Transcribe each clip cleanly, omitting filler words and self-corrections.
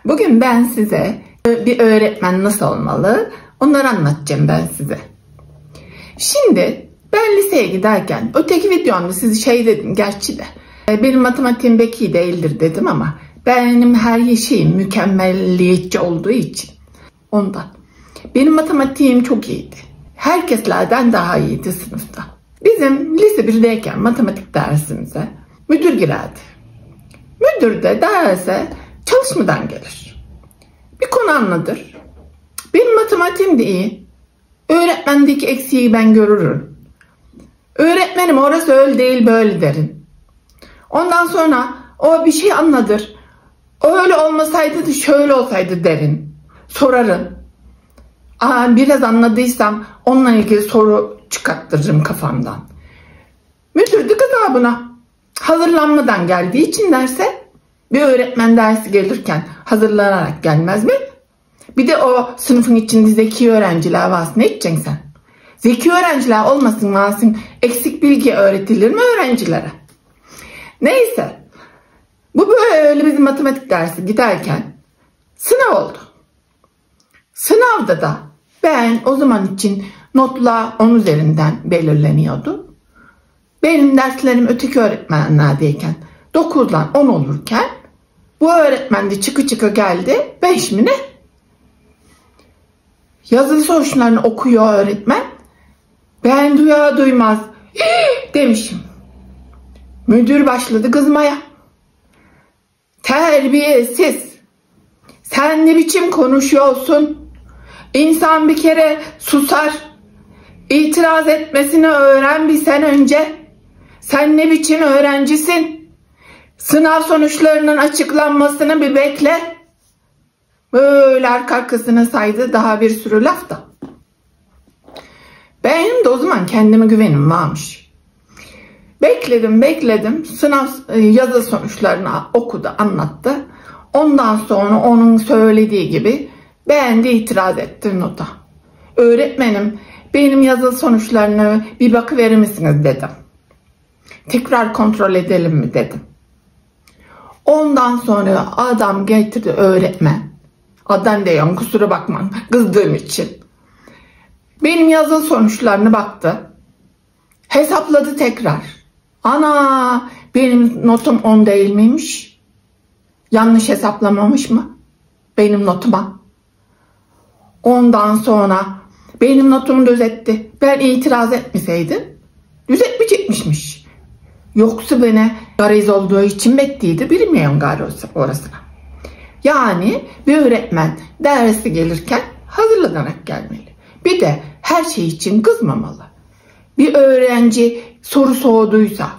Bugün ben size bir öğretmen nasıl olmalı onları anlatacağım ben size. Şimdi ben liseye giderken öteki videomda size şey dedim gerçi de benim matematiğim pek iyi değildir dedim ama benim her şeyim mükemmelliyetçi olduğu için ondan. Benim matematiğim çok iyiydi. Herkeslerden daha iyiydi sınıfta. Bizim lise 1'deyken matematik dersimize müdür girerdi. Müdür de derse çalışmadan gelir. Bir konu anlatır. Benim matematiğim de iyi. Öğretmendeki eksiği ben görürüm. Öğretmenim orası öyle değil böyle derim. Ondan sonra o bir şey anlatır. Öyle olmasaydı da şöyle olsaydı derim. Sorarım. Biraz anladıysam onunla ilgili soru çıkarttırırım kafamdan. Müdür de gazabına. Hazırlanmadan geldiği için derse bir öğretmen dersi gelirken hazırlanarak gelmez mi? Bir de o sınıfın içinde zeki öğrenciler varsa ne edeceksin sen? Zeki öğrenciler olmasın varsın eksik bilgi öğretilir mi öğrencilere? Neyse. Bu böyle bizim matematik dersi giderken sınav oldu. Sınavda da ben o zaman için notla 10 üzerinden belirleniyordu. Benim derslerim öteki öğretmenlerdeyken 9'dan 10 olurken bu öğretmen de çıkı geldi 5 mi ne? Yazılı sonuçlarını okuyor öğretmen. Ben duyar duymaz demişim. Müdür başladı kızmaya. Terbiyesiz. Sen ne biçim konuşuyorsun? İnsan bir kere susar. İtiraz etmesini öğren bir sene önce. Sen ne biçim öğrencisin? Sınav sonuçlarının açıklanmasını bir bekle. Böyle arka arkasına saydı daha bir sürü laf da. Benim de o zaman kendime güvenim varmış. Bekledim. Sınav yazı sonuçlarını okudu, anlattı. Ondan sonra onun söylediği gibi ben de itiraz ettim nota. Öğretmenim benim yazılı sonuçlarını bir bakıverir misiniz dedim. Tekrar kontrol edelim mi dedim. Ondan sonra adam getirdi öğretmen. Adam diyorum kusura bakmayın kızdığım için. Benim yazılı sonuçlarına baktı. Hesapladı tekrar. Ana benim notum 10 değil miymiş? Yanlış hesaplamamış mı? Benim notuma. Ondan sonra benim notumu düzeltti. Ben itiraz etmeseydim düzeltmeyecekmişmiş. Yoksa beni gariz olduğu için bekliydi. Bilmiyorum gari orasına. Yani bir öğretmen dersi gelirken hazırlanarak gelmeli. Bir de her şey için kızmamalı. Bir öğrenci soru soğuduysa,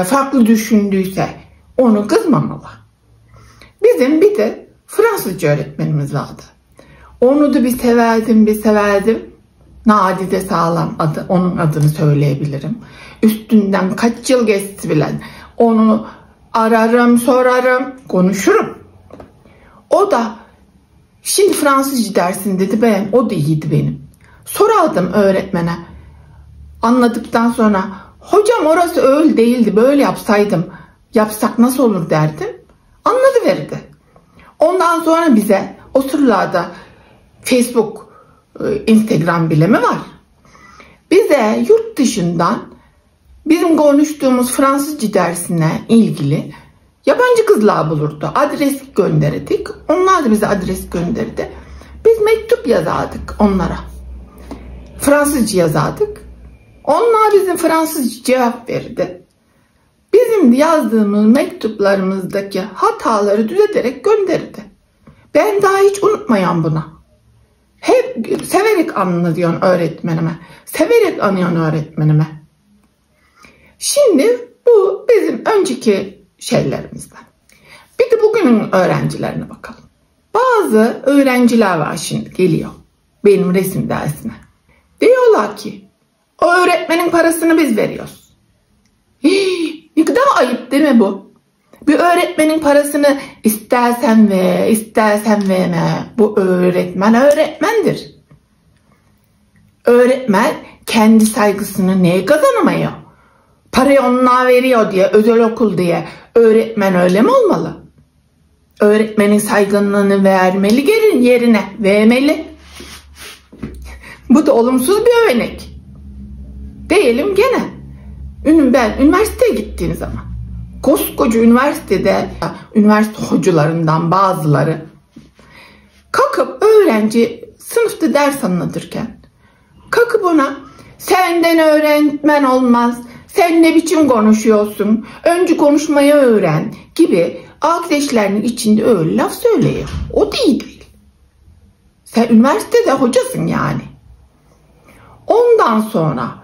farklı düşündüyse onu kızmamalı. Bizim bir de Fransızca öğretmenimiz vardı. Onu da bir severdim. Nadide Sağlam adı, onun adını söyleyebilirim. Üstünden kaç yıl geçti bilen. Onu ararım, sorarım, konuşurum. O da şimdi Fransızca dersin dedi o da iyiydi benim. Sorardım öğretmene. Anladıktan sonra hocam orası öyle değildi böyle yapsak nasıl olur derdim. Anlatıverdi. Ondan sonra bize o sıralarda Facebook, Instagram bile mi var? Bize yurt dışından bizim konuştuğumuz Fransızca dersine ilgili yabancı kızlar bulurdu. Adres gönderirdik. Onlar da bize adres gönderdi. Biz mektup yazardık onlara. Fransızca yazardık. Onlar bizim Fransızca cevap verirdi. Bizim yazdığımız mektuplarımızdaki hataları düzelterek gönderirdi. Ben daha hiç unutmayan buna. Hep severek anlatıyorsun öğretmenime. Severek anıyorsun öğretmenime. Şimdi bu bizim önceki şeylerimizden. Bir de bugünün öğrencilerine bakalım. Bazı öğrenciler var şimdi geliyor benim resim dersine. Diyorlar ki o öğretmenin parasını biz veriyoruz. Ne kadar ayıp değil mi bu? Bir öğretmenin parasını istersen ver, istersen verme. Bu öğretmendir. Öğretmen kendi saygısını neye kazanamıyor? Parayı onlar veriyor diye, özel okul diye öğretmen öyle mi olmalı? Öğretmenin saygınlığını vermeli, gelin yerine vermeli. Bu da olumsuz bir örnek. Diyelim gene. Ben üniversiteye gittiğim zaman, koskoca üniversitede üniversite hocalarından bazıları kalkıp öğrenci sınıfta ders anlatırken kalkıp ona senden öğretmen olmaz, sen ne biçim konuşuyorsun, önce konuşmayı öğren gibi arkadaşlarının içinde öyle laf söylüyor. O değil. Sen üniversitede hocasın yani. Ondan sonra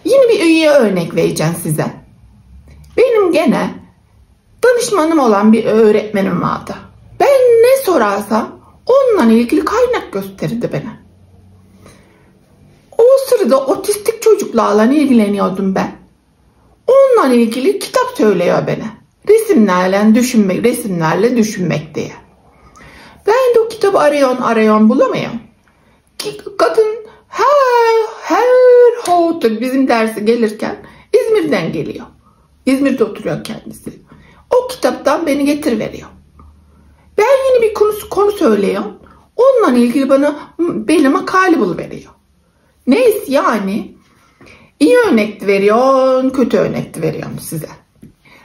yine bir iyi örnek vereceğim size. Benim gene danışmanım olan bir öğretmenim vardı. Ben ne sorarsa onunla ilgili kaynak gösterirdi bana. O sırada otistik çocuklarla ilgileniyordum ben. Onunla ilgili kitap söylüyor bana. Resimlerle düşünmek diye. Ben de o kitabı arıyorum bulamıyorum. Kadın her hafta bizim derse gelirken İzmir'den geliyor. İzmir'de oturuyor kendisi. O kitaptan beni getiriveriyor. Ben yine bir konu söylüyorum. Onunla ilgili benim makale buluveriyor. Neyse yani iyi örnek veriyorsun, kötü örnek veriyorum size.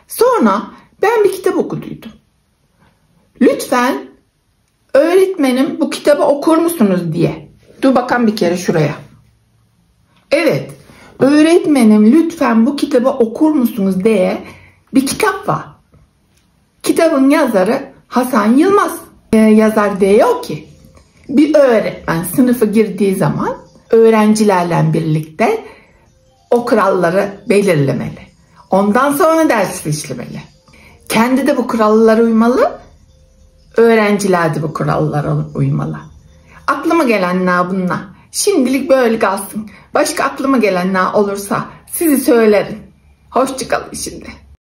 Sonra ben bir kitap okuduydum. Lütfen öğretmenim bu kitabı okur musunuz diye. Dur bakalım bir kere şuraya. Evet, öğretmenim lütfen bu kitabı okur musunuz diye bir kitap var. Kitabın yazarı Hasan Yılmaz. Yazar diyor ki bir öğretmen sınıfa girdiği zaman öğrencilerle birlikte o kuralları belirlemeli. Ondan sonra ders işlemeli. Kendi de bu kurallara uymalı, öğrenciler de bu kurallara uymalı. Aklıma gelenler bunlar. Şimdilik böyle kalsın. Başka aklıma gelenler olursa sizi söylerim. Hoşça kalın şimdi.